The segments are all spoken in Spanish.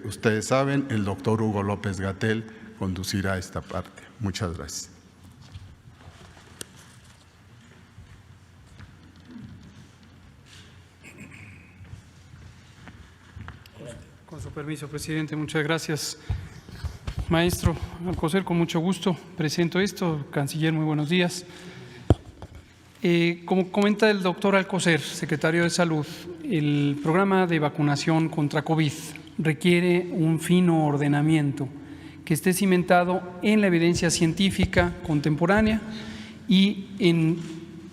Ustedes saben, el doctor Hugo López-Gatell conducirá esta parte. Muchas gracias. Con su permiso, presidente, muchas gracias. Maestro Alcocer, con mucho gusto presento esto. Canciller, muy buenos días. Como comenta el doctor Alcocer, secretario de Salud, el programa de vacunación contra COVID requiere un fino ordenamiento que esté cimentado en la evidencia científica contemporánea y en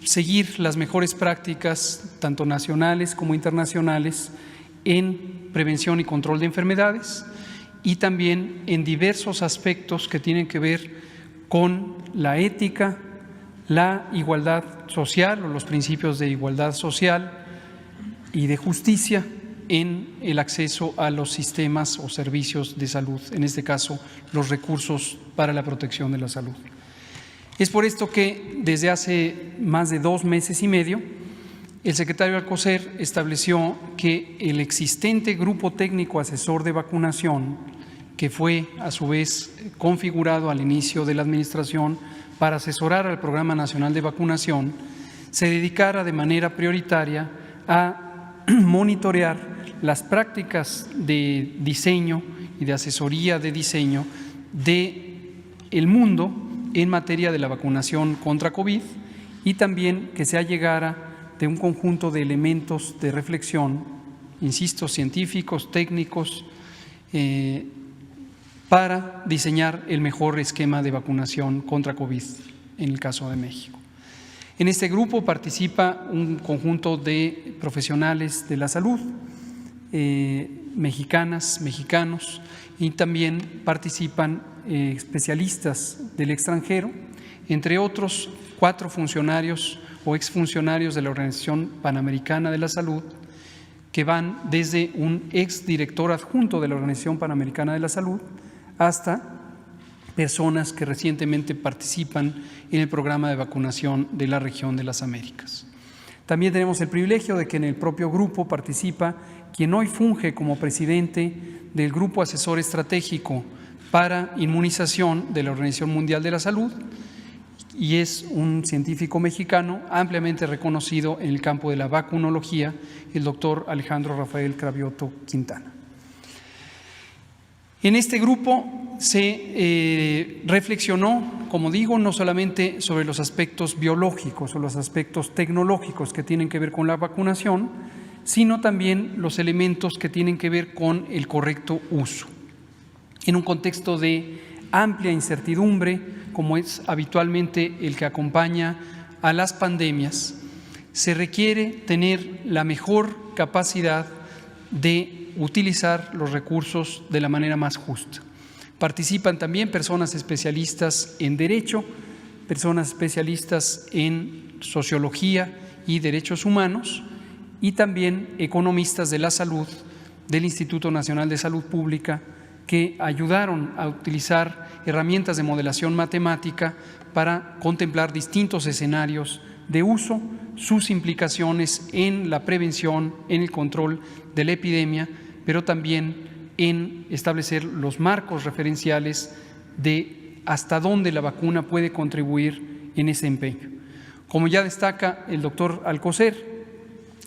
seguir las mejores prácticas, tanto nacionales como internacionales, en prevención y control de enfermedades y también en diversos aspectos que tienen que ver con la ética, la igualdad social o los principios de igualdad social y de justicia en el acceso a los sistemas o servicios de salud, en este caso los recursos para la protección de la salud. Es por esto que desde hace más de 2 meses y medio el secretario Alcocer estableció que el existente Grupo Técnico Asesor de Vacunación, que fue a su vez configurado al inicio de la administración para asesorar al Programa Nacional de Vacunación, se dedicara de manera prioritaria a monitorear las prácticas de diseño y de asesoría de diseño del mundo en materia de la vacunación contra COVID y también que se allegara de un conjunto de elementos de reflexión, insisto, científicos, técnicos, para diseñar el mejor esquema de vacunación contra COVID en el caso de México. En este grupo participa un conjunto de profesionales de la salud, mexicanas, mexicanos, y también participan especialistas del extranjero, entre otros 4 funcionarios o exfuncionarios de la Organización Panamericana de la Salud, que van desde un exdirector adjunto de la Organización Panamericana de la Salud hasta personas que recientemente participan en el programa de vacunación de la región de las Américas. También tenemos el privilegio de que en el propio grupo participa quien hoy funge como presidente del Grupo Asesor Estratégico para Inmunización de la Organización Mundial de la Salud y es un científico mexicano ampliamente reconocido en el campo de la vacunología, el doctor Alejandro Rafael Cravioto Quintana. En este grupo se reflexionó, como digo, no solamente sobre los aspectos biológicos o los aspectos tecnológicos que tienen que ver con la vacunación, sino también los elementos que tienen que ver con el correcto uso. En un contexto de amplia incertidumbre, como es habitualmente el que acompaña a las pandemias, se requiere tener la mejor capacidad de utilizar los recursos de la manera más justa. Participan también personas especialistas en Derecho, personas especialistas en Sociología y Derechos Humanos y también economistas de la salud del Instituto Nacional de Salud Pública que ayudaron a utilizar herramientas de modelación matemática para contemplar distintos escenarios de uso, sus implicaciones en la prevención, en el control de la epidemia, pero también en establecer los marcos referenciales de hasta dónde la vacuna puede contribuir en ese empeño. Como ya destaca el doctor Alcocer,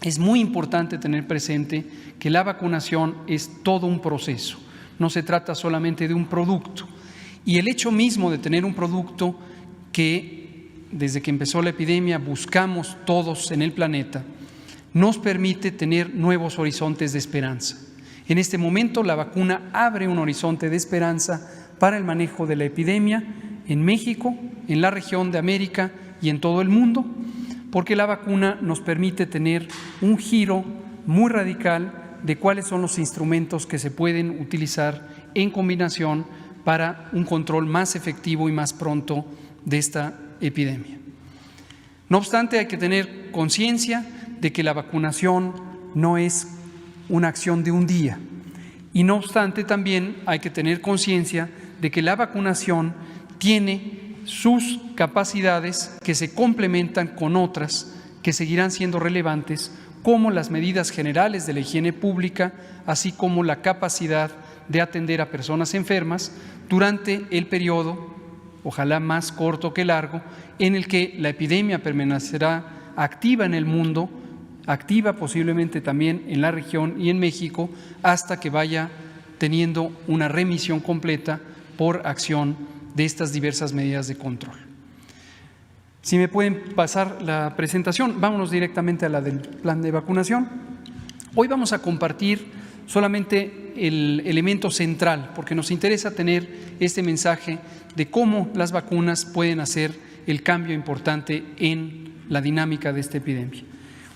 es muy importante tener presente que la vacunación es todo un proceso, no se trata solamente de un producto. Y el hecho mismo de tener un producto que desde que empezó la epidemia buscamos todos en el planeta, nos permite tener nuevos horizontes de esperanza. En este momento la vacuna abre un horizonte de esperanza para el manejo de la epidemia en México, en la región de América y en todo el mundo, porque la vacuna nos permite tener un giro muy radical de cuáles son los instrumentos que se pueden utilizar en combinación para un control más efectivo y más pronto de esta epidemia. No obstante, hay que tener conciencia de que la vacunación no es una acción de un día y no obstante también hay que tener conciencia de que la vacunación tiene sus capacidades que se complementan con otras que seguirán siendo relevantes como las medidas generales de la higiene pública, así como la capacidad de atender a personas enfermas durante el periodo, ojalá más corto que largo, en el que la epidemia permanecerá activa en el mundo, activa posiblemente también en la región y en México, hasta que vaya teniendo una remisión completa por acción de estas diversas medidas de control. Si me pueden pasar la presentación, vámonos directamente a la del plan de vacunación. Hoy vamos a compartir solamente el elemento central, porque nos interesa tener este mensaje de cómo las vacunas pueden hacer el cambio importante en la dinámica de esta epidemia.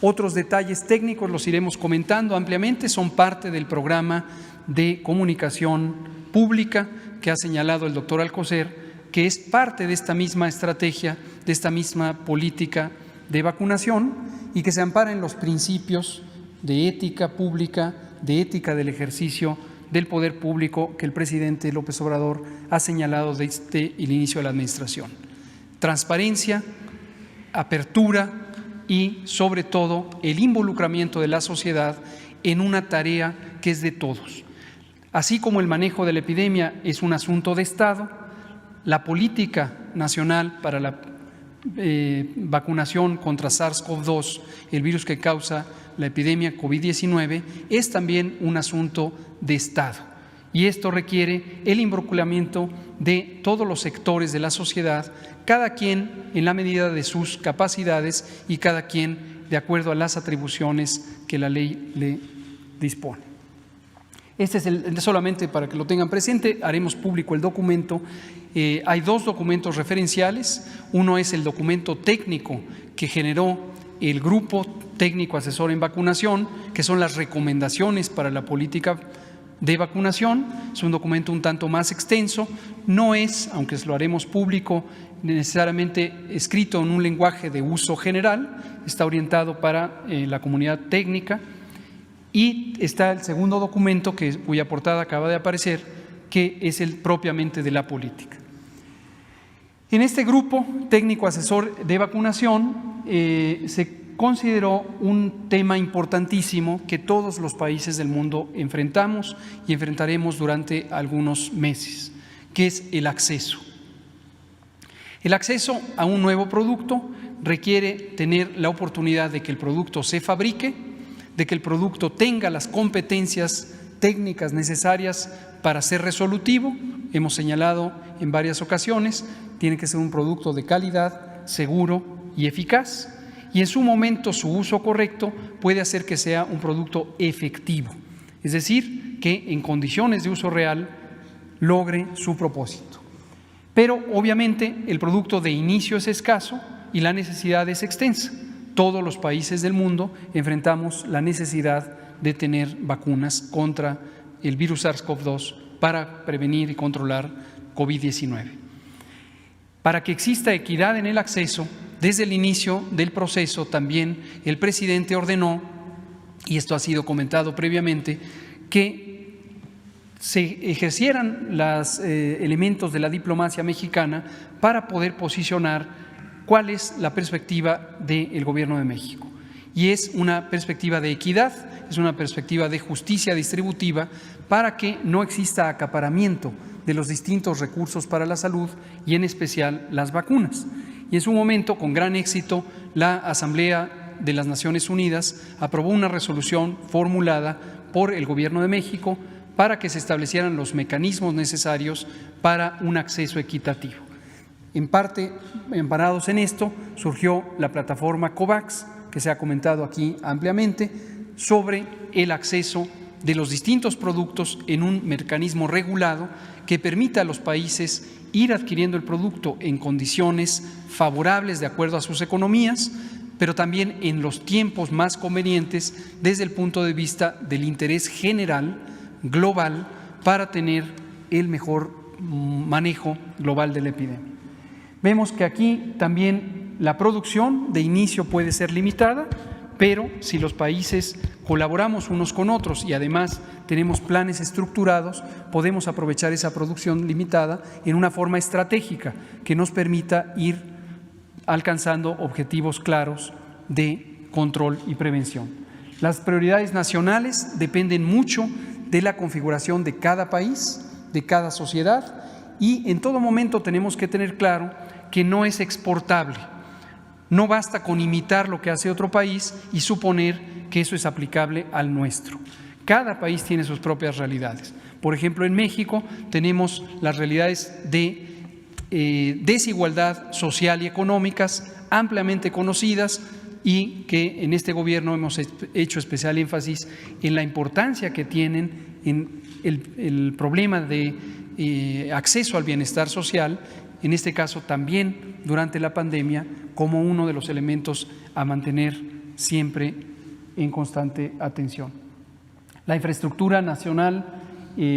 Otros detalles técnicos los iremos comentando ampliamente, son parte del programa de comunicación pública que ha señalado el doctor Alcocer, que es parte de esta misma estrategia, de esta misma política de vacunación y que se ampara en los principios de ética pública, de ética del ejercicio del poder público que el presidente López Obrador ha señalado desde el inicio de la administración. Transparencia, apertura y, sobre todo, el involucramiento de la sociedad en una tarea que es de todos. Así como el manejo de la epidemia es un asunto de Estado, la política nacional para la vacunación contra SARS-CoV-2, el virus que causa la epidemia COVID-19, es también un asunto de Estado. Y esto requiere el involucramiento de todos los sectores de la sociedad, cada quien en la medida de sus capacidades y cada quien de acuerdo a las atribuciones que la ley le dispone. Este es solamente para que lo tengan presente, haremos público el documento. Hay dos documentos referenciales, uno es el documento técnico que generó el Grupo Técnico Asesor en Vacunación, que son las recomendaciones para la política de vacunación. Es un documento un tanto más extenso, no es, aunque lo haremos público, necesariamente escrito en un lenguaje de uso general, está orientado para la comunidad técnica. Y está el segundo documento, cuya portada acaba de aparecer, que es el propiamente de la política. En este grupo técnico asesor de vacunación se consideró un tema importantísimo que todos los países del mundo enfrentamos y enfrentaremos durante algunos meses, que es el acceso. El acceso a un nuevo producto requiere tener la oportunidad de que el producto se fabrique, de que el producto tenga las competencias técnicas necesarias para ser resolutivo. Hemos señalado en varias ocasiones, tiene que ser un producto de calidad, seguro y eficaz, y en su momento su uso correcto puede hacer que sea un producto efectivo, es decir, que en condiciones de uso real logre su propósito. Pero obviamente el producto de inicio es escaso y la necesidad es extensa. Todos los países del mundo enfrentamos la necesidad de tener vacunas contra el virus SARS-CoV-2 para prevenir y controlar COVID-19. Para que exista equidad en el acceso, desde el inicio del proceso también el presidente ordenó, y esto ha sido comentado previamente, que se ejercieran los elementos de la diplomacia mexicana para poder posicionar cuál es la perspectiva del Gobierno de México. Y es una perspectiva de equidad, es una perspectiva de justicia distributiva para que no exista acaparamiento de los distintos recursos para la salud y en especial las vacunas. Y en su momento, con gran éxito, la Asamblea de las Naciones Unidas aprobó una resolución formulada por el Gobierno de México para que se establecieran los mecanismos necesarios para un acceso equitativo. En parte, amparados en esto, surgió la plataforma COVAX, que se ha comentado aquí ampliamente, sobre el acceso de los distintos productos en un mecanismo regulado que permita a los países ir adquiriendo el producto en condiciones favorables de acuerdo a sus economías, pero también en los tiempos más convenientes desde el punto de vista del interés general, global, para tener el mejor manejo global de la epidemia. Vemos que aquí también la producción de inicio puede ser limitada, pero si los países colaboramos unos con otros y además tenemos planes estructurados, podemos aprovechar esa producción limitada en una forma estratégica que nos permita ir alcanzando objetivos claros de control y prevención. Las prioridades nacionales dependen mucho de la configuración de cada país, de cada sociedad, y en todo momento tenemos que tener claro que no es exportable. No basta con imitar lo que hace otro país y suponer que eso es aplicable al nuestro. Cada país tiene sus propias realidades. Por ejemplo, en México tenemos las realidades de desigualdad social y económicas ampliamente conocidas, y que en este gobierno hemos hecho especial énfasis en la importancia que tienen en el problema de acceso al bienestar social, en este caso también durante la pandemia, como uno de los elementos a mantener siempre en constante atención. La infraestructura nacional,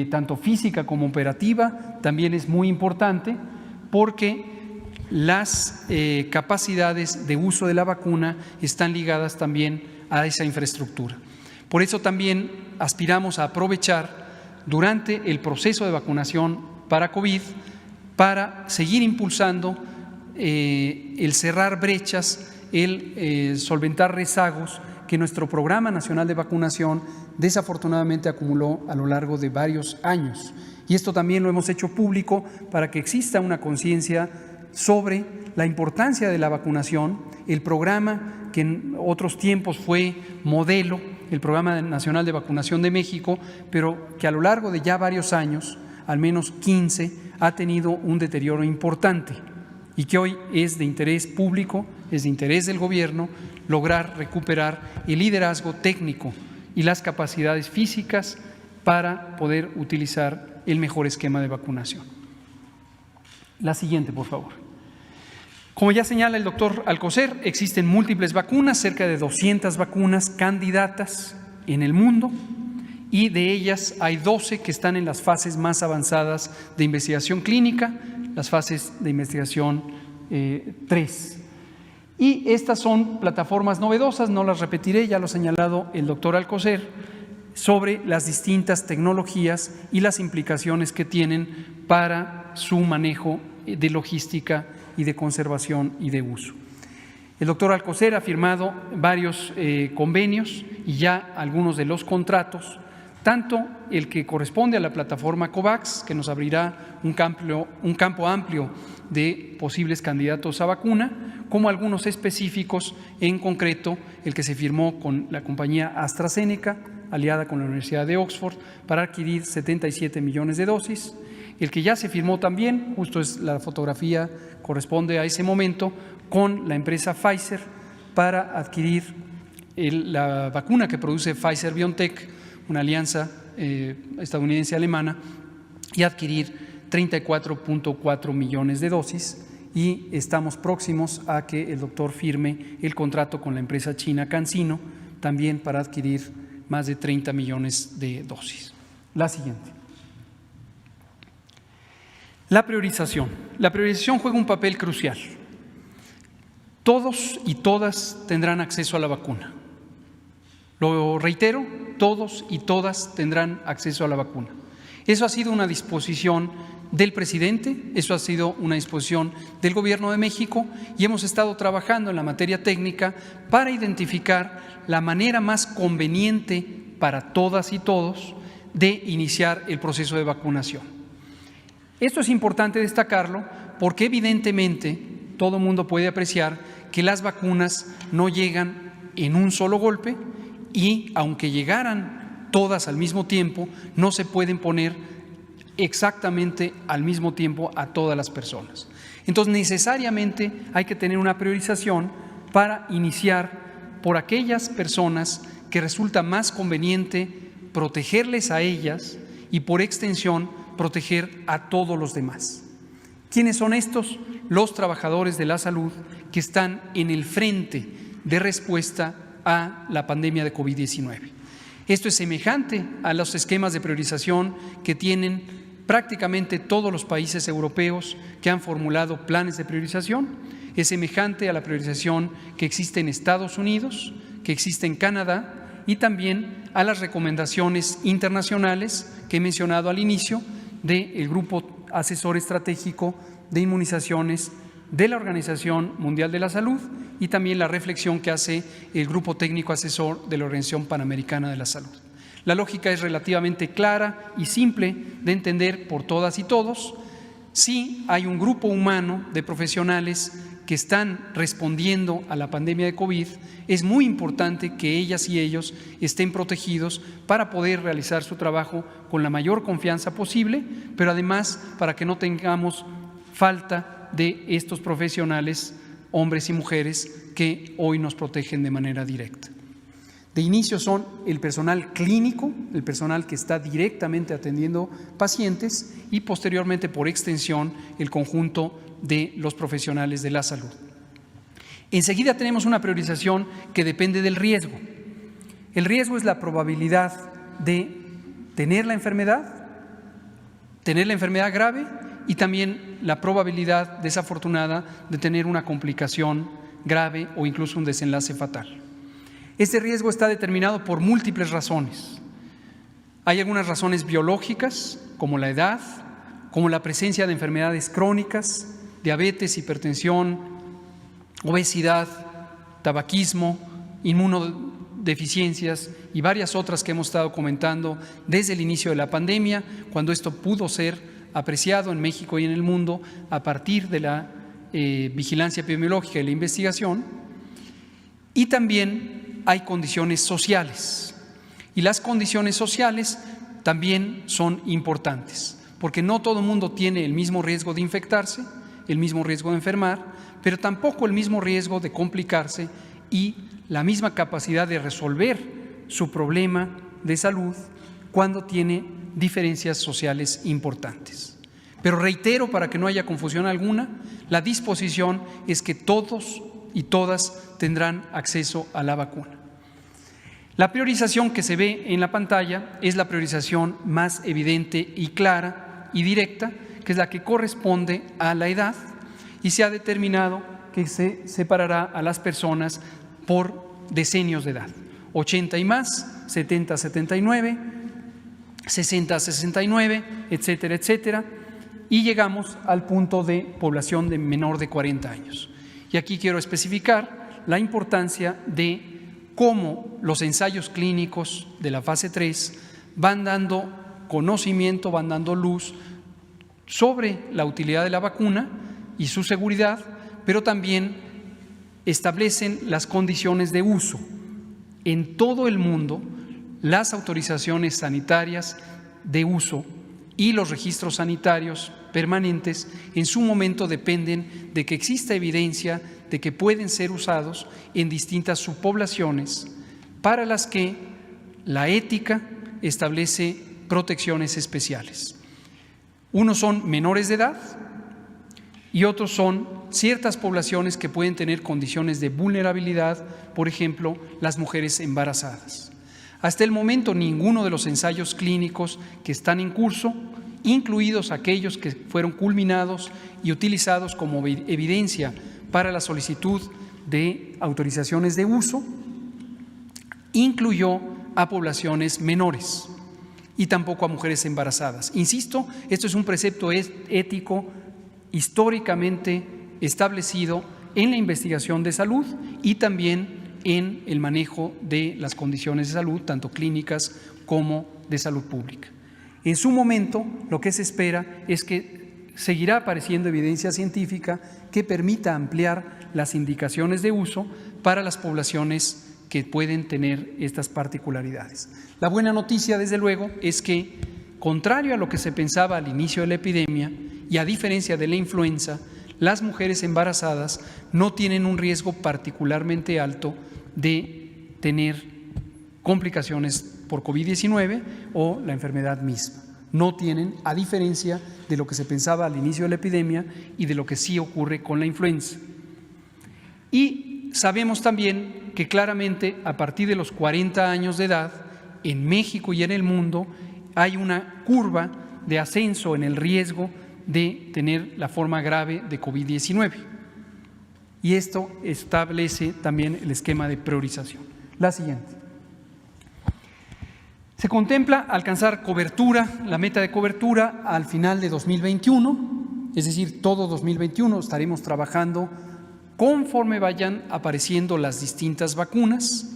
tanto física como operativa, también es muy importante, porque las capacidades de uso de la vacuna están ligadas también a esa infraestructura. Por eso también aspiramos a aprovechar durante el proceso de vacunación para COVID para seguir impulsando el cerrar brechas, el solventar rezagos que nuestro Programa Nacional de Vacunación desafortunadamente acumuló a lo largo de varios años. Y esto también lo hemos hecho público para que exista una conciencia sobre la importancia de la vacunación. El programa que en otros tiempos fue modelo, el Programa Nacional de Vacunación de México, pero que a lo largo de ya varios años, al menos 15, ha tenido un deterioro importante y que hoy es de interés público, es de interés del gobierno lograr recuperar el liderazgo técnico y las capacidades físicas para poder utilizar el mejor esquema de vacunación. La siguiente, por favor. Como ya señala el doctor Alcocer, existen múltiples vacunas, cerca de 200 vacunas candidatas en el mundo, y de ellas hay 12 que están en las fases más avanzadas de investigación clínica, las fases de investigación 3. Y estas son plataformas novedosas, no las repetiré, ya lo ha señalado el doctor Alcocer, sobre las distintas tecnologías y las implicaciones que tienen para su manejo de logística y de conservación y de uso. El doctor Alcocer ha firmado varios convenios y ya algunos de los contratos, tanto el que corresponde a la plataforma COVAX, que nos abrirá un campo amplio de posibles candidatos a vacuna, como algunos específicos, en concreto el que se firmó con la compañía AstraZeneca, aliada con la Universidad de Oxford, para adquirir 77 millones de dosis. El que ya se firmó también, justo es la fotografía, corresponde a ese momento, con la empresa Pfizer para adquirir la vacuna que produce Pfizer-BioNTech, una alianza estadounidense-alemana, y adquirir 34.4 millones de dosis, y estamos próximos a que el doctor firme el contrato con la empresa china CanSino, también para adquirir más de 30 millones de dosis. La siguiente. La priorización. La priorización juega un papel crucial. Todos y todas tendrán acceso a la vacuna. Lo reitero, todos y todas tendrán acceso a la vacuna. Eso ha sido una disposición del presidente, eso ha sido una disposición del Gobierno de México, y hemos estado trabajando en la materia técnica para identificar la manera más conveniente para todas y todos de iniciar el proceso de vacunación. Esto es importante destacarlo porque evidentemente todo el mundo puede apreciar que las vacunas no llegan en un solo golpe, y aunque llegaran todas al mismo tiempo, no se pueden poner exactamente al mismo tiempo a todas las personas. Entonces, necesariamente hay que tener una priorización para iniciar por aquellas personas que resulta más conveniente protegerles a ellas y, por extensión, proteger a todos los demás. ¿Quiénes son estos? Los trabajadores de la salud que están en el frente de respuesta a la pandemia de COVID-19. Esto es semejante a los esquemas de priorización que tienen prácticamente todos los países europeos que han formulado planes de priorización. Es semejante a la priorización que existe en Estados Unidos, que existe en Canadá, y también a las recomendaciones internacionales que he mencionado al inicio del Grupo Asesor Estratégico de Inmunizaciones de la Organización Mundial de la Salud y también la reflexión que hace el Grupo Técnico Asesor de la Organización Panamericana de la Salud. La lógica es relativamente clara y simple de entender por todas y todos. Sí hay un grupo humano de profesionales que están respondiendo a la pandemia de COVID, es muy importante que ellas y ellos estén protegidos para poder realizar su trabajo con la mayor confianza posible, pero además para que no tengamos falta de estos profesionales, hombres y mujeres, que hoy nos protegen de manera directa. De inicio son el personal clínico, el personal que está directamente atendiendo pacientes y posteriormente, por extensión, el conjunto de los profesionales de la salud. Enseguida tenemos una priorización que depende del riesgo. El riesgo es la probabilidad de tener la enfermedad grave y también la probabilidad desafortunada de tener una complicación grave o incluso un desenlace fatal. Este riesgo está determinado por múltiples razones. Hay algunas razones biológicas, como la edad, como la presencia de enfermedades crónicas, diabetes, hipertensión, obesidad, tabaquismo, inmunodeficiencias y varias otras que hemos estado comentando desde el inicio de la pandemia, cuando esto pudo ser apreciado en México y en el mundo a partir de la vigilancia epidemiológica y la investigación. Y también hay condiciones sociales, y las condiciones sociales también son importantes, porque no todo el mundo tiene el mismo riesgo de infectarse, el mismo riesgo de enfermar, pero tampoco el mismo riesgo de complicarse y la misma capacidad de resolver su problema de salud cuando tiene diferencias sociales importantes. Pero reitero, para que no haya confusión alguna, la disposición es que todos y todas tendrán acceso a la vacuna. La priorización que se ve en la pantalla es la priorización más evidente y clara y directa, que es la que corresponde a la edad, y se ha determinado que se separará a las personas por decenios de edad: 80 y más, 70 a 79, 60 a 69, etcétera, etcétera, y llegamos al punto de población de menor de 40 años. Y aquí quiero especificar la importancia de cómo los ensayos clínicos de la fase 3 van dando conocimiento, van dando luz sobre la utilidad de la vacuna y su seguridad, pero también establecen las condiciones de uso. En todo el mundo, las autorizaciones sanitarias de uso y los registros sanitarios permanentes en su momento dependen de que exista evidencia de que pueden ser usados en distintas subpoblaciones para las que la ética establece protecciones especiales. Unos son menores de edad y otros son ciertas poblaciones que pueden tener condiciones de vulnerabilidad, por ejemplo, las mujeres embarazadas. Hasta el momento, ninguno de los ensayos clínicos que están en curso, incluidos aquellos que fueron culminados y utilizados como evidencia para la solicitud de autorizaciones de uso, incluyó a poblaciones menores y tampoco a mujeres embarazadas. Insisto, esto es un precepto ético históricamente establecido en la investigación de salud y también en el manejo de las condiciones de salud, tanto clínicas como de salud pública. En su momento, lo que se espera es que seguirá apareciendo evidencia científica que permita ampliar las indicaciones de uso para las poblaciones que pueden tener estas particularidades. La buena noticia, desde luego, es que, contrario a lo que se pensaba al inicio de la epidemia y a diferencia de la influenza, las mujeres embarazadas no tienen un riesgo particularmente alto de tener complicaciones por COVID-19 o la enfermedad misma. No tienen, a diferencia de lo que se pensaba al inicio de la epidemia y de lo que sí ocurre con la influenza. Y sabemos también que claramente a partir de los 40 años de edad, en México y en el mundo, hay una curva de ascenso en el riesgo de tener la forma grave de COVID-19. Y esto establece también el esquema de priorización. La siguiente. Se contempla alcanzar cobertura, la meta de cobertura al final de 2021 es decir, todo 2021 estaremos trabajando conforme vayan apareciendo las distintas vacunas.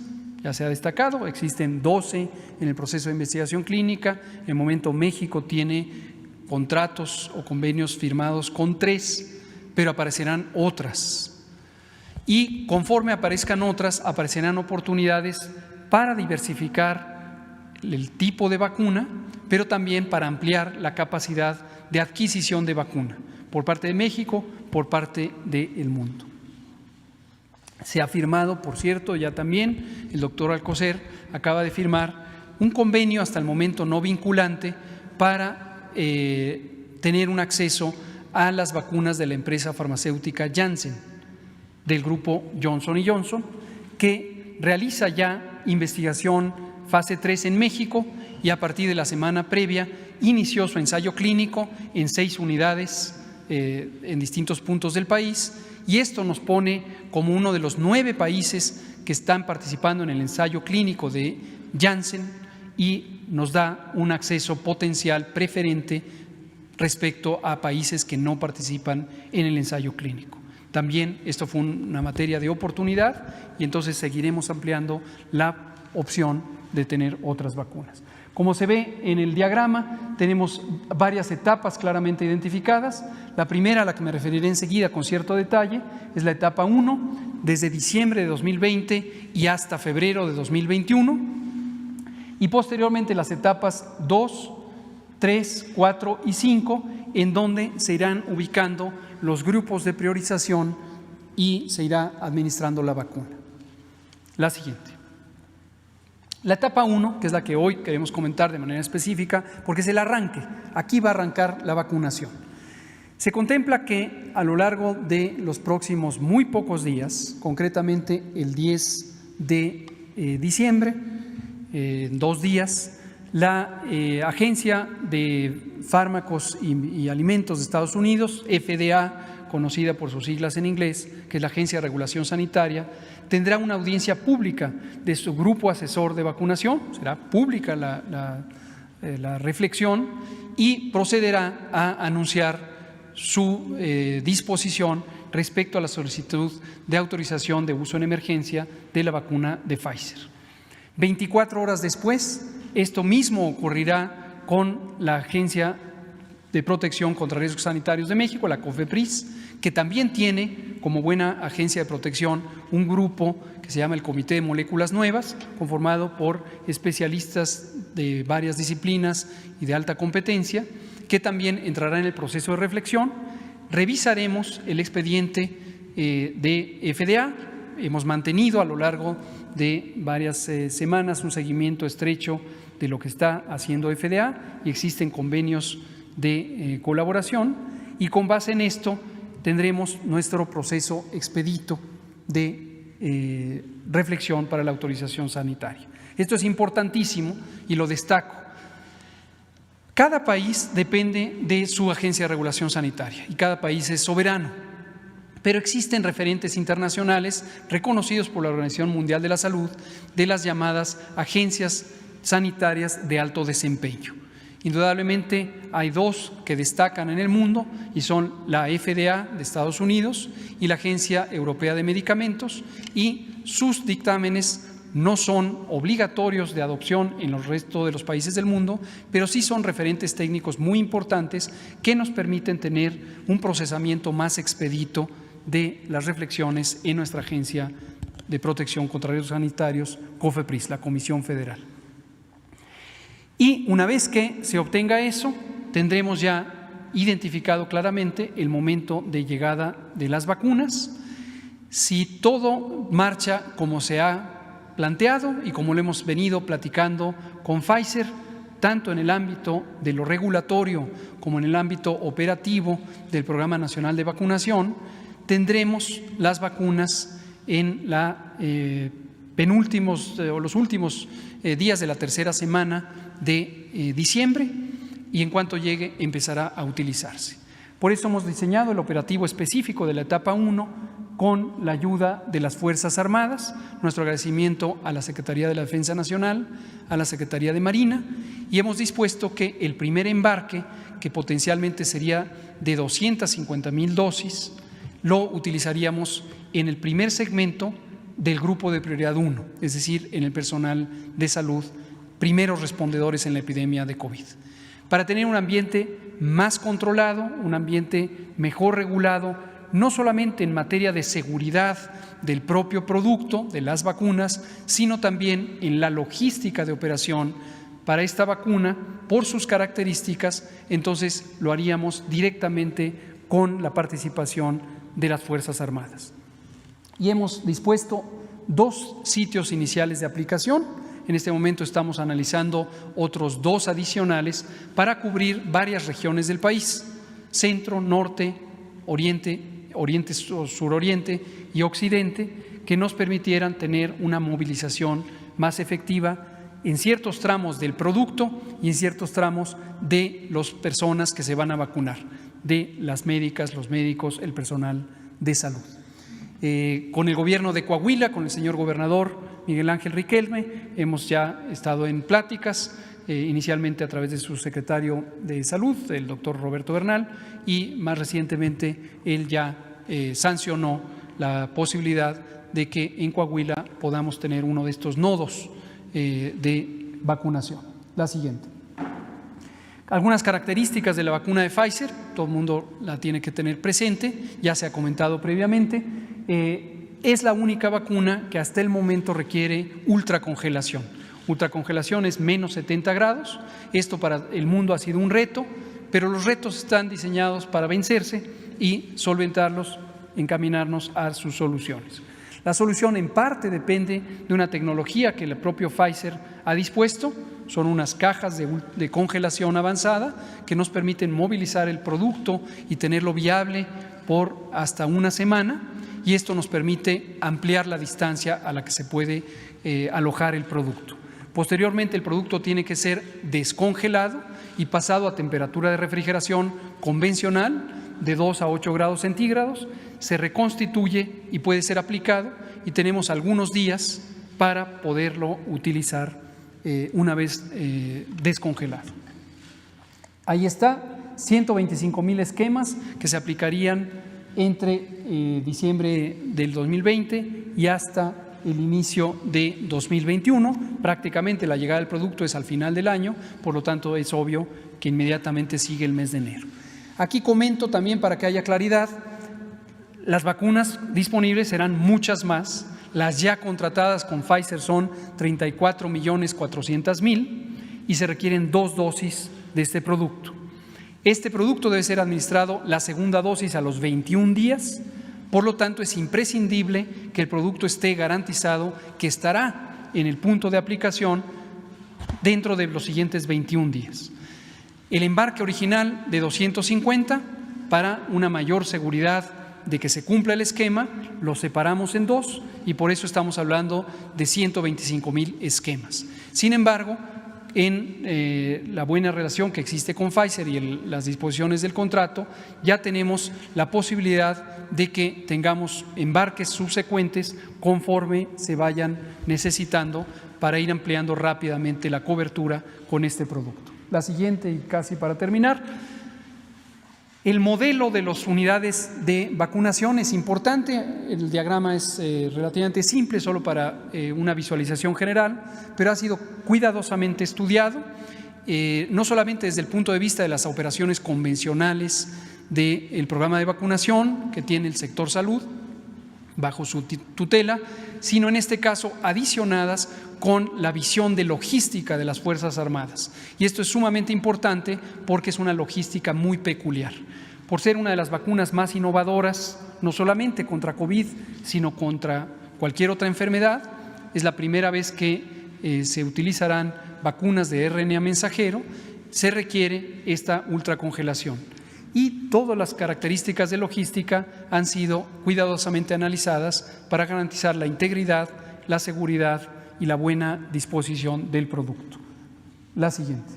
Ya se ha destacado, existen 12 en el proceso de investigación clínica. En el momento México tiene contratos o convenios firmados con 3, pero aparecerán otras. Y conforme aparezcan otras, aparecerán oportunidades para diversificar el tipo de vacuna, pero también para ampliar la capacidad de adquisición de vacuna por parte de México, por parte del mundo. Se ha firmado, por cierto, ya también el doctor Alcocer acaba de firmar un convenio hasta el momento no vinculante para tener un acceso a las vacunas de la empresa farmacéutica Janssen, del grupo Johnson & Johnson, que realiza ya investigación fase 3 en México y a partir de la semana previa inició su ensayo clínico en 6 unidades en distintos puntos del país, y esto nos pone como uno de los 9 países que están participando en el ensayo clínico de Janssen y nos da un acceso potencial preferente respecto a países que no participan en el ensayo clínico. También esto fue una materia de oportunidad y entonces seguiremos ampliando la opción de tener otras vacunas. Como se ve en el diagrama, tenemos varias etapas claramente identificadas. La primera, a la que me referiré enseguida con cierto detalle, es la etapa 1, desde diciembre de 2020 y hasta febrero de 2021. Y posteriormente las etapas 2, 3, 4 y 5, en donde se irán ubicando los grupos de priorización y se irá administrando la vacuna. La siguiente. La etapa 1, que es la que hoy queremos comentar de manera específica, porque es el arranque. Aquí va a arrancar la vacunación. Se contempla que a lo largo de los próximos muy pocos días, concretamente el 10 de diciembre, en 2 días, la Agencia de Fármacos y Alimentos de Estados Unidos, FDA, conocida por sus siglas en inglés, que es la Agencia de Regulación Sanitaria, tendrá una audiencia pública de su grupo asesor de vacunación, será pública la reflexión y procederá a anunciar su disposición respecto a la solicitud de autorización de uso en emergencia de la vacuna de Pfizer. 24 horas después, esto mismo ocurrirá con la Agencia de Protección contra Riesgos Sanitarios de México, la COFEPRIS, que también tiene como buena agencia de protección un grupo que se llama el Comité de Moléculas Nuevas, conformado por especialistas de varias disciplinas y de alta competencia, que también entrará en el proceso de reflexión. Revisaremos el expediente de FDA. Hemos mantenido a lo largo de varias semanas un seguimiento estrecho de lo que está haciendo FDA y existen convenios de colaboración, y con base en esto tendremos nuestro proceso expedito de reflexión para la autorización sanitaria. Esto es importantísimo y lo destaco. Cada país depende de su agencia de regulación sanitaria y cada país es soberano, pero existen referentes internacionales reconocidos por la Organización Mundial de la Salud de las llamadas agencias sanitarias de alto desempeño. Indudablemente hay 2 que destacan en el mundo y son la FDA de Estados Unidos y la Agencia Europea de Medicamentos, y sus dictámenes no son obligatorios de adopción en el resto de los países del mundo, pero sí son referentes técnicos muy importantes que nos permiten tener un procesamiento más expedito de las reflexiones en nuestra Agencia de Protección contra Riesgos Sanitarios, COFEPRIS, la Comisión Federal. Y una vez que se obtenga eso, tendremos ya identificado claramente el momento de llegada de las vacunas. Si todo marcha como se ha planteado y como lo hemos venido platicando con Pfizer, tanto en el ámbito de lo regulatorio como en el ámbito operativo del Programa Nacional de Vacunación, tendremos las vacunas en los últimos días de la tercera semana de diciembre, y en cuanto llegue empezará a utilizarse. Por eso hemos diseñado el operativo específico de la etapa 1 con la ayuda de las Fuerzas Armadas. Nuestro agradecimiento a la Secretaría de la Defensa Nacional, a la Secretaría de Marina, y hemos dispuesto que el primer embarque, que potencialmente sería de 250,000 dosis, lo utilizaríamos en el primer segmento del grupo de prioridad 1, es decir, en el personal de salud, primeros respondedores en la epidemia de COVID, para tener un ambiente más controlado, un ambiente mejor regulado, no solamente en materia de seguridad del propio producto, de las vacunas, sino también en la logística de operación para esta vacuna, por sus características. Entonces lo haríamos directamente con la participación de las Fuerzas Armadas. Y hemos dispuesto 2 sitios iniciales de aplicación. En este momento estamos analizando otros 2 adicionales para cubrir varias regiones del país: centro, norte, oriente, suroriente y occidente, que nos permitieran tener una movilización más efectiva en ciertos tramos del producto y en ciertos tramos de las personas que se van a vacunar, de las médicas, los médicos, el personal de salud. Con el gobierno de Coahuila, con el señor gobernador Miguel Ángel Riquelme, hemos ya estado en pláticas, inicialmente a través de su secretario de Salud, el doctor Roberto Bernal, y más recientemente él ya sancionó la posibilidad de que en Coahuila podamos tener uno de estos nodos de vacunación. La siguiente. Algunas características de la vacuna de Pfizer, todo el mundo la tiene que tener presente, ya se ha comentado previamente. Es la única vacuna que hasta el momento requiere ultracongelación. Ultracongelación es menos 70 grados. Esto para el mundo ha sido un reto, pero los retos están diseñados para vencerse y solventarlos, encaminarnos a sus soluciones. La solución en parte depende de una tecnología que el propio Pfizer ha dispuesto. Son unas cajas de congelación avanzada que nos permiten movilizar el producto y tenerlo viable por hasta una semana, y esto nos permite ampliar la distancia a la que se puede alojar el producto. Posteriormente, el producto tiene que ser descongelado y pasado a temperatura de refrigeración convencional de 2 a 8 grados centígrados, se reconstituye y puede ser aplicado, y tenemos algunos días para poderlo utilizar una vez descongelado. Ahí está, 125,000 esquemas que se aplicarían entre diciembre del 2020 y hasta el inicio de 2021. Prácticamente la llegada del producto es al final del año, por lo tanto es obvio que inmediatamente sigue el mes de enero. Aquí comento también, para que haya claridad, las vacunas disponibles serán muchas más. Las ya contratadas con Pfizer son 34,400,000 y se requieren 2 dosis de este producto. Este producto debe ser administrado la segunda dosis a los 21 días, por lo tanto es imprescindible que el producto esté garantizado que estará en el punto de aplicación dentro de los siguientes 21 días. El embarque original de 250, para una mayor seguridad de que se cumpla el esquema, lo separamos en 2 y por eso estamos hablando de 125,000 esquemas. Sin embargo, en la buena relación que existe con Pfizer y las disposiciones del contrato, ya tenemos la posibilidad de que tengamos embarques subsecuentes conforme se vayan necesitando para ir ampliando rápidamente la cobertura con este producto. La siguiente, y casi para terminar. El modelo de las unidades de vacunación es importante. El diagrama es relativamente simple, solo para una visualización general, pero ha sido cuidadosamente estudiado, no solamente desde el punto de vista de las operaciones convencionales del programa de vacunación que tiene el sector salud bajo su tutela, sino en este caso adicionadas con la visión de logística de las Fuerzas Armadas. Y esto es sumamente importante porque es una logística muy peculiar. Por ser una de las vacunas más innovadoras, no solamente contra COVID, sino contra cualquier otra enfermedad, es la primera vez que se utilizarán vacunas de RNA mensajero, se requiere esta ultracongelación. Y todas las características de logística han sido cuidadosamente analizadas para garantizar la integridad, la seguridad y la buena disposición del producto. La siguiente.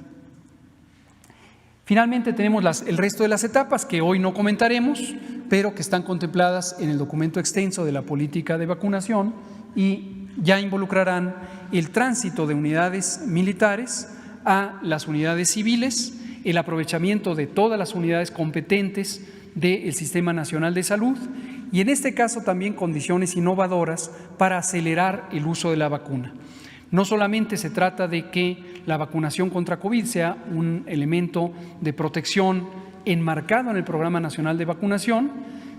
Finalmente tenemos el resto de las etapas que hoy no comentaremos, pero que están contempladas en el documento extenso de la política de vacunación y ya involucrarán el tránsito de unidades militares a las unidades civiles, el aprovechamiento de todas las unidades competentes del Sistema Nacional de Salud y en este caso también condiciones innovadoras para acelerar el uso de la vacuna. No solamente se trata de que la vacunación contra COVID sea un elemento de protección enmarcado en el Programa Nacional de Vacunación,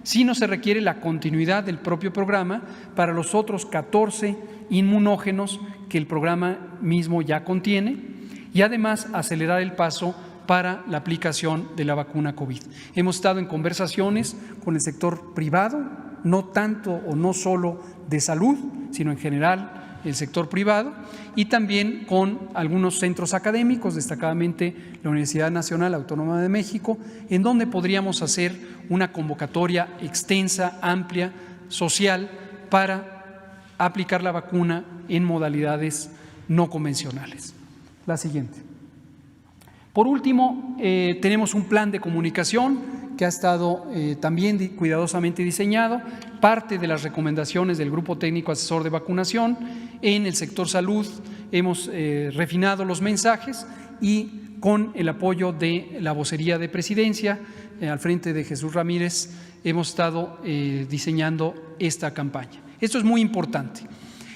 sino se requiere la continuidad del propio programa para los otros 14 inmunógenos que el programa mismo ya contiene y además acelerar el paso para la aplicación de la vacuna COVID. Hemos estado en conversaciones con el sector privado, no tanto o no solo de salud, sino en general el sector privado y también con algunos centros académicos, destacadamente la Universidad Nacional Autónoma de México, en donde podríamos hacer una convocatoria extensa, amplia, social, para aplicar la vacuna en modalidades no convencionales. La siguiente. Por último, tenemos un plan de comunicación que ha estado también cuidadosamente diseñado, parte de las recomendaciones del Grupo Técnico Asesor de Vacunación. En el sector salud hemos refinado los mensajes y con el apoyo de la vocería de Presidencia, al frente de Jesús Ramírez, hemos estado diseñando esta campaña. Esto es muy importante.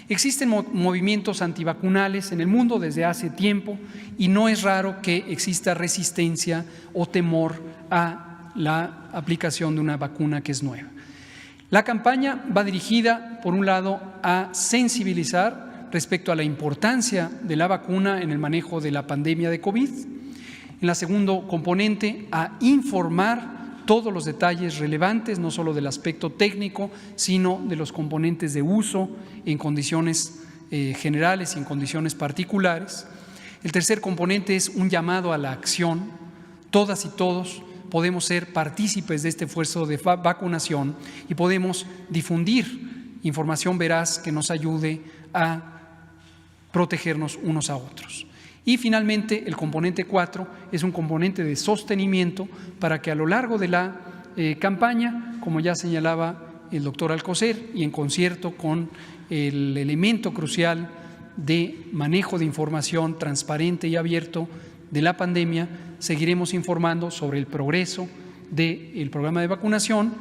Existen movimientos antivacunales en el mundo desde hace tiempo y no es raro que exista resistencia o temor a la aplicación de una vacuna que es nueva. La campaña va dirigida, por un lado, a sensibilizar respecto a la importancia de la vacuna en el manejo de la pandemia de COVID. En la segundo componente, a informar todos los detalles relevantes, no solo del aspecto técnico, sino de los componentes de uso en condiciones generales y en condiciones particulares. El tercer componente es un llamado a la acción. Todas y todos podemos ser partícipes de este esfuerzo de vacunación y podemos difundir información veraz que nos ayude a protegernos unos a otros. Y finalmente, el componente 4 es un componente de sostenimiento para que a lo largo de la campaña, como ya señalaba el doctor Alcocer, y en concierto con el elemento crucial de manejo de información transparente y abierto de la pandemia, seguiremos informando sobre el progreso del programa de vacunación,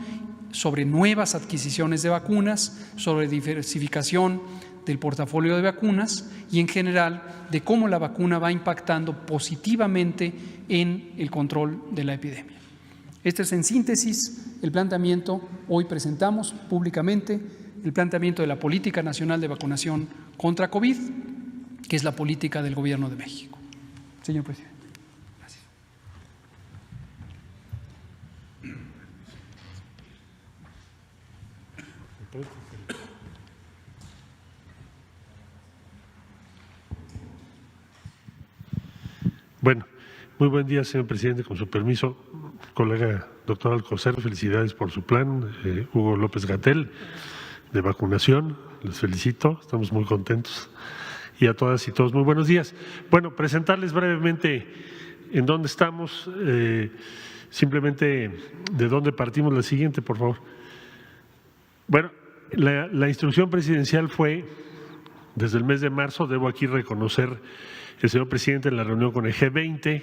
sobre nuevas adquisiciones de vacunas, sobre diversificación del portafolio de vacunas y en general de cómo la vacuna va impactando positivamente en el control de la epidemia. Este es en síntesis el planteamiento. Hoy presentamos públicamente el planteamiento de la Política Nacional de Vacunación contra COVID, que es la política del Gobierno de México. Señor presidente. Gracias. Bueno, muy buen día, señor presidente. Con su permiso, colega doctor Alcocer, felicidades por su plan. Hugo López-Gatell, de vacunación, les felicito, estamos muy contentos. Y a todas y todos, muy buenos días. Bueno, presentarles brevemente en dónde estamos, simplemente de dónde partimos. La siguiente, por favor. Bueno, la instrucción presidencial fue, desde el mes de marzo, debo aquí reconocer, el señor presidente en la reunión con el G20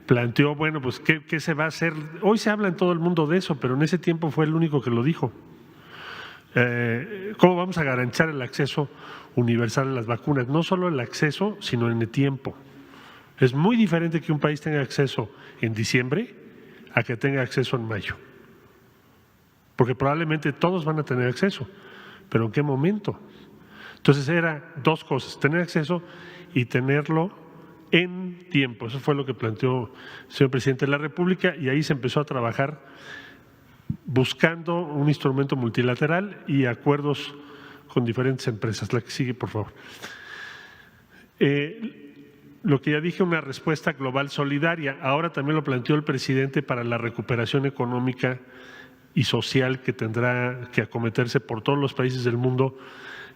planteó, bueno, pues ¿qué se va a hacer? Hoy se habla en todo el mundo de eso, pero en ese tiempo fue el único que lo dijo. ¿Cómo vamos a garantizar el acceso universal a las vacunas? No solo el acceso, sino en el tiempo. Es muy diferente que un país tenga acceso en diciembre a que tenga acceso en mayo. Porque probablemente todos van a tener acceso, pero ¿en qué momento? Entonces era dos cosas, tener acceso y tenerlo en tiempo. Eso fue lo que planteó el señor presidente de la República y ahí se empezó a trabajar buscando un instrumento multilateral y acuerdos con diferentes empresas. La que sigue, por favor. Lo que ya dije, una respuesta global solidaria. Ahora también lo planteó el presidente para la recuperación económica y social que tendrá que acometerse por todos los países del mundo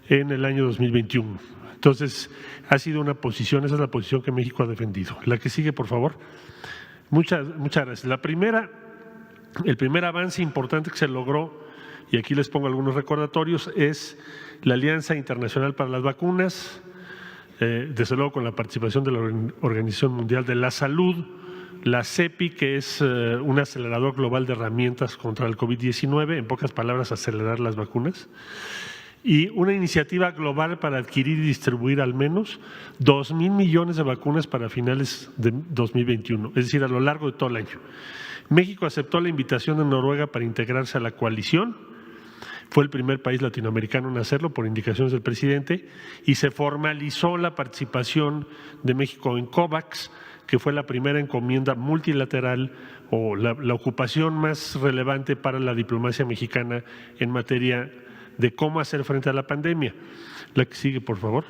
en el año 2021. Entonces, ha sido una posición, esa es la posición que México ha defendido. La que sigue, por favor. Muchas gracias. El primer avance importante que se logró, y aquí les pongo algunos recordatorios, es la Alianza Internacional para las Vacunas, desde luego con la participación de la Organización Mundial de la Salud, la CEPI, que es un acelerador global de herramientas contra el COVID-19, en pocas palabras, acelerar las vacunas, y una iniciativa global para adquirir y distribuir al menos 2,000 millones de vacunas para finales de 2021, es decir, a lo largo de todo el año. México aceptó la invitación de Noruega para integrarse a la coalición. Fue el primer país latinoamericano en hacerlo por indicaciones del presidente y se formalizó la participación de México en COVAX, que fue la primera encomienda multilateral o la ocupación más relevante para la diplomacia mexicana en materia de cómo hacer frente a la pandemia. La que sigue, por favor.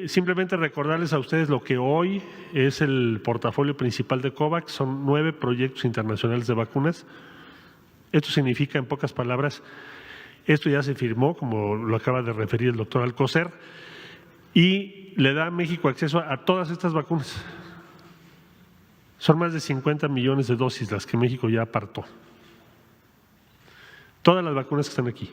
Simplemente recordarles a ustedes lo que hoy es el portafolio principal de COVAX, son 9 proyectos internacionales de vacunas. Esto significa, en pocas palabras, esto ya se firmó, como lo acaba de referir el doctor Alcocer, y le da a México acceso a todas estas vacunas. Son más de 50 millones de dosis las que México ya apartó. Todas las vacunas que están aquí,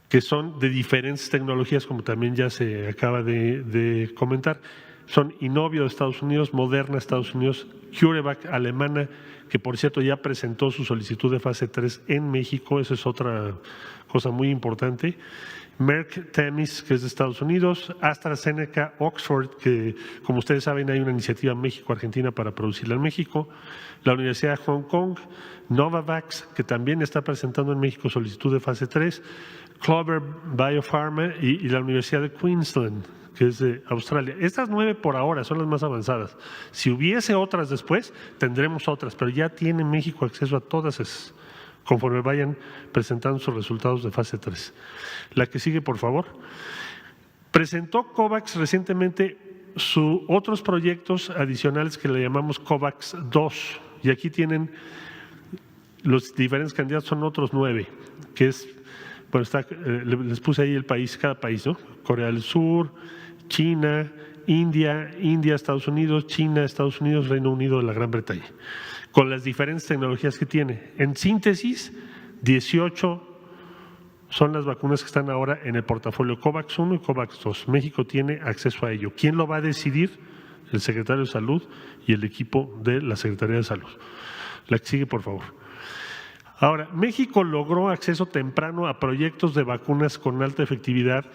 que son de diferentes tecnologías, como también ya se acaba de comentar. Son Inovio de Estados Unidos, Moderna de Estados Unidos, CureVac alemana, que por cierto ya presentó su solicitud de fase 3 en México, esa es otra cosa muy importante. Merck Temis, que es de Estados Unidos, AstraZeneca, Oxford, que como ustedes saben hay una iniciativa México-Argentina para producirla en México, la Universidad de Hong Kong, Novavax, que también está presentando en México solicitud de fase 3, Clover Biopharma y la Universidad de Queensland, que es de Australia. Estas 9 por ahora son las más avanzadas. Si hubiese otras después, tendremos otras, pero ya tiene México acceso a todas esas, conforme vayan presentando sus resultados de fase 3. La que sigue, por favor. Presentó COVAX recientemente otros proyectos adicionales que le llamamos COVAX 2, y aquí tienen los diferentes candidatos, son otros 9, que es, bueno, les puse ahí el país, cada país, ¿no? Corea del Sur, China, India, Estados Unidos, China, Estados Unidos, Reino Unido de la Gran Bretaña, con las diferentes tecnologías que tiene. En síntesis, 18 son las vacunas que están ahora en el portafolio COVAX 1 y COVAX 2. México tiene acceso a ello. ¿Quién lo va a decidir? El secretario de Salud y el equipo de la Secretaría de Salud. La que sigue, por favor. Ahora, México logró acceso temprano a proyectos de vacunas con alta efectividad,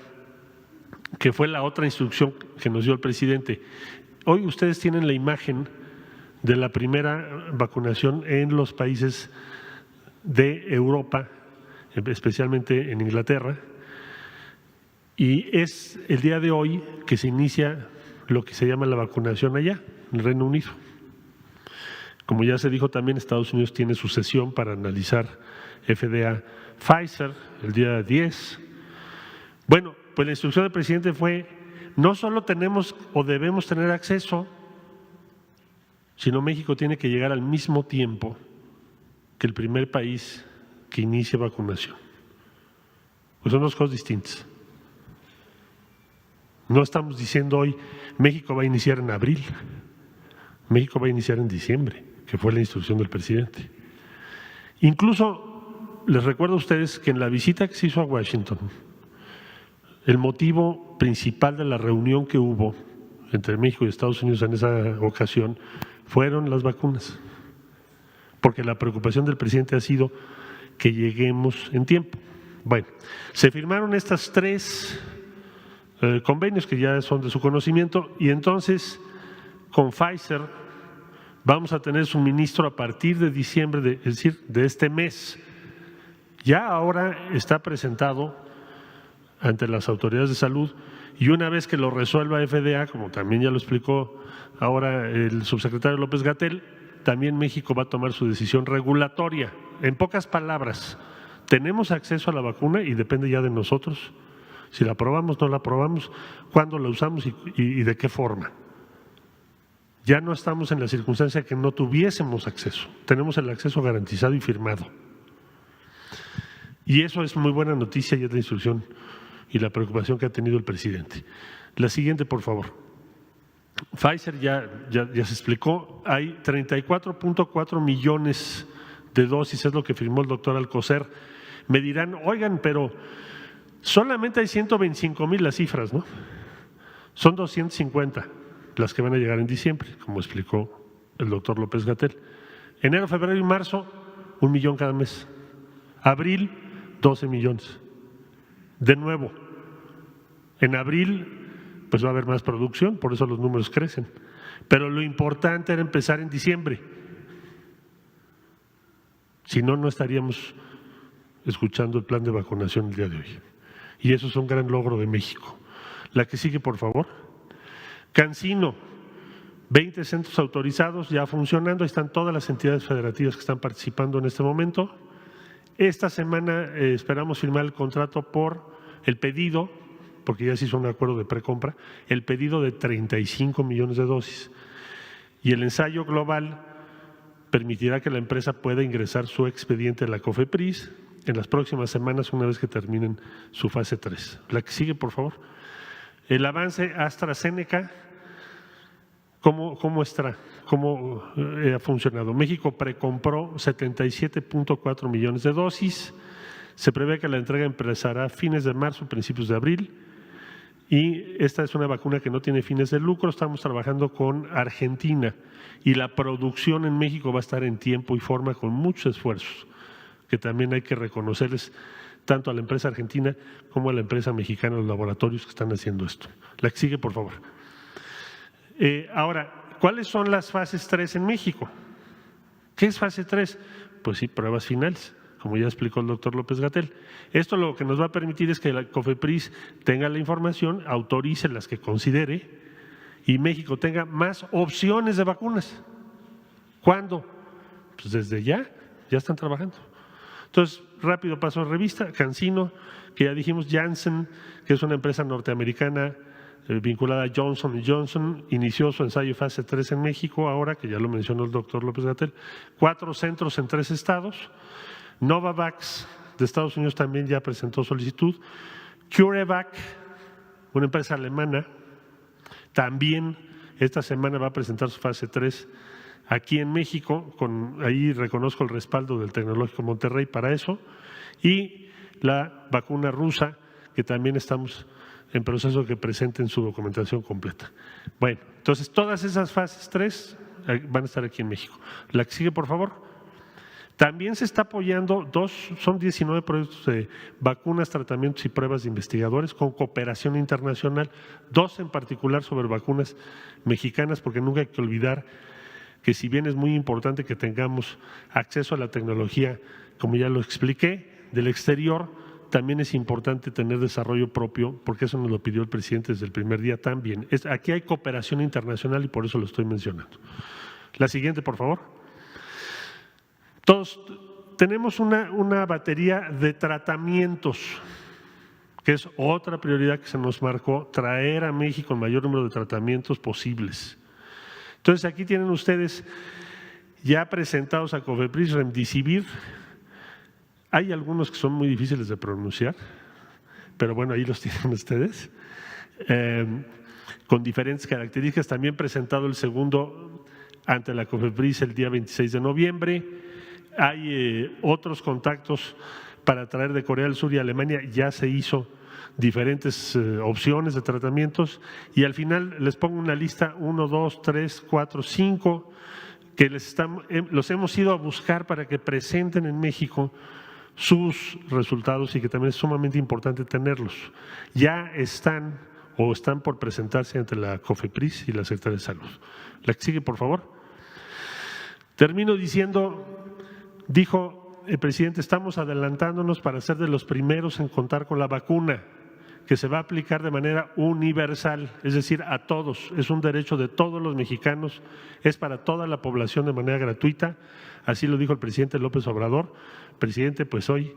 que fue la otra instrucción que nos dio el presidente. Hoy ustedes tienen la imagen de la primera vacunación en los países de Europa, especialmente en Inglaterra, y es el día de hoy que se inicia lo que se llama la vacunación allá, en el Reino Unido. Como ya se dijo también, Estados Unidos tiene su sesión para analizar FDA Pfizer el día 10. Bueno, pues la instrucción del presidente fue, no solo tenemos o debemos tener acceso, sino México tiene que llegar al mismo tiempo que el primer país que inicie vacunación. Pues son dos cosas distintas. No estamos diciendo hoy, México va a iniciar en abril, México va a iniciar en diciembre, que fue la instrucción del presidente. Incluso les recuerdo a ustedes que en la visita que se hizo a Washington, el motivo principal de la reunión que hubo entre México y Estados Unidos en esa ocasión fueron las vacunas, porque la preocupación del presidente ha sido que lleguemos en tiempo. Bueno, se firmaron estas 3 convenios que ya son de su conocimiento y entonces con Pfizer vamos a tener suministro a partir de diciembre, es decir, de este mes. Ya ahora está presentado ante las autoridades de salud y una vez que lo resuelva FDA, como también ya lo explicó ahora el subsecretario López-Gatell, también México va a tomar su decisión regulatoria. En pocas palabras, tenemos acceso a la vacuna y depende ya de nosotros si la aprobamos, no la aprobamos, cuándo la usamos y de qué forma. Ya no estamos en la circunstancia que no tuviésemos acceso, tenemos el acceso garantizado y firmado. Y eso es muy buena noticia y es la instrucción y la preocupación que ha tenido el presidente. La siguiente, por favor. Pfizer ya se explicó, hay 34.4 millones de dosis, es lo que firmó el doctor Alcocer. Me dirán, oigan, pero solamente hay 125,000 las cifras, ¿no? Son 250 las que van a llegar en diciembre, como explicó el doctor López-Gatell. Enero, febrero y marzo, 1 millón cada mes. Abril, 12 millones. De nuevo, en abril pues va a haber más producción, por eso los números crecen. Pero lo importante era empezar en diciembre. Si no, no estaríamos escuchando el plan de vacunación el día de hoy. Y eso es un gran logro de México. La que sigue, por favor. CanSino, 20 centros autorizados ya funcionando. Ahí están todas las entidades federativas que están participando en este momento. Esta semana esperamos firmar el contrato por el pedido, porque ya se hizo un acuerdo de precompra, el pedido de 35 millones de dosis. Y el ensayo global permitirá que la empresa pueda ingresar su expediente a la COFEPRIS en las próximas semanas, una vez que terminen su fase 3. La que sigue, por favor. El avance AstraZeneca, ¿cómo está? ¿Cómo ha funcionado? México precompró 77.4 millones de dosis. Se prevé que la entrega empezará a fines de marzo, principios de abril. Y esta es una vacuna que no tiene fines de lucro. Estamos trabajando con Argentina y la producción en México va a estar en tiempo y forma con muchos esfuerzos, que también hay que reconocerles tanto a la empresa argentina como a la empresa mexicana, los laboratorios que están haciendo esto. La que sigue, por favor. Ahora, ¿cuáles son las fases 3 en México? ¿Qué es fase 3? Pues sí, pruebas finales, como ya explicó el doctor López-Gatell. Esto lo que nos va a permitir es que la COFEPRIS tenga la información, autorice las que considere y México tenga más opciones de vacunas. ¿Cuándo? Pues desde ya están trabajando. Entonces, rápido paso a revista, CanSino, que ya dijimos, Janssen, que es una empresa norteamericana vinculada a Johnson & Johnson, inició su ensayo fase 3 en México, ahora que ya lo mencionó el doctor López-Gatell, 4 centros en 3 estados. Novavax de Estados Unidos también ya presentó solicitud. CureVac, una empresa alemana, también esta semana va a presentar su fase 3 aquí en México, ahí reconozco el respaldo del Tecnológico Monterrey para eso, y la vacuna rusa, que también estamos en proceso de que presenten su documentación completa. Bueno, entonces todas esas fases 3 van a estar aquí en México. La que sigue, por favor. También se está apoyando son 19 proyectos de vacunas, tratamientos y pruebas de investigadores con cooperación internacional, 2 en particular sobre vacunas mexicanas, porque nunca hay que olvidar que si bien es muy importante que tengamos acceso a la tecnología, como ya lo expliqué, del exterior, también es importante tener desarrollo propio, porque eso nos lo pidió el presidente desde el primer día también. Aquí hay cooperación internacional y por eso lo estoy mencionando. La siguiente, por favor. Todos tenemos una batería de tratamientos, que es otra prioridad que se nos marcó, traer a México el mayor número de tratamientos posibles. Entonces, aquí tienen ustedes ya presentados a COFEPRIS Remdesivir. Hay algunos que son muy difíciles de pronunciar, pero bueno, ahí los tienen ustedes, con diferentes características. También presentado el segundo ante la COFEPRIS el día 26 de noviembre. Hay otros contactos para traer de Corea del Sur y Alemania, ya se hizo diferentes opciones de tratamientos y al final les pongo una lista 1, 2, 3, 4, 5 que los hemos ido a buscar para que presenten en México sus resultados y que también es sumamente importante tenerlos. Ya están o están por presentarse ante la COFEPRIS y la Secretaría de Salud. La que sigue, por favor. Termino dijo el presidente, estamos adelantándonos para ser de los primeros en contar con la vacuna, que se va a aplicar de manera universal, es decir, a todos. Es un derecho de todos los mexicanos, es para toda la población de manera gratuita. Así lo dijo el presidente López Obrador. Presidente, pues hoy,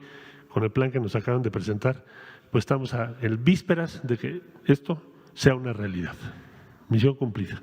con el plan que nos acaban de presentar, pues estamos en vísperas de que esto sea una realidad. Misión cumplida.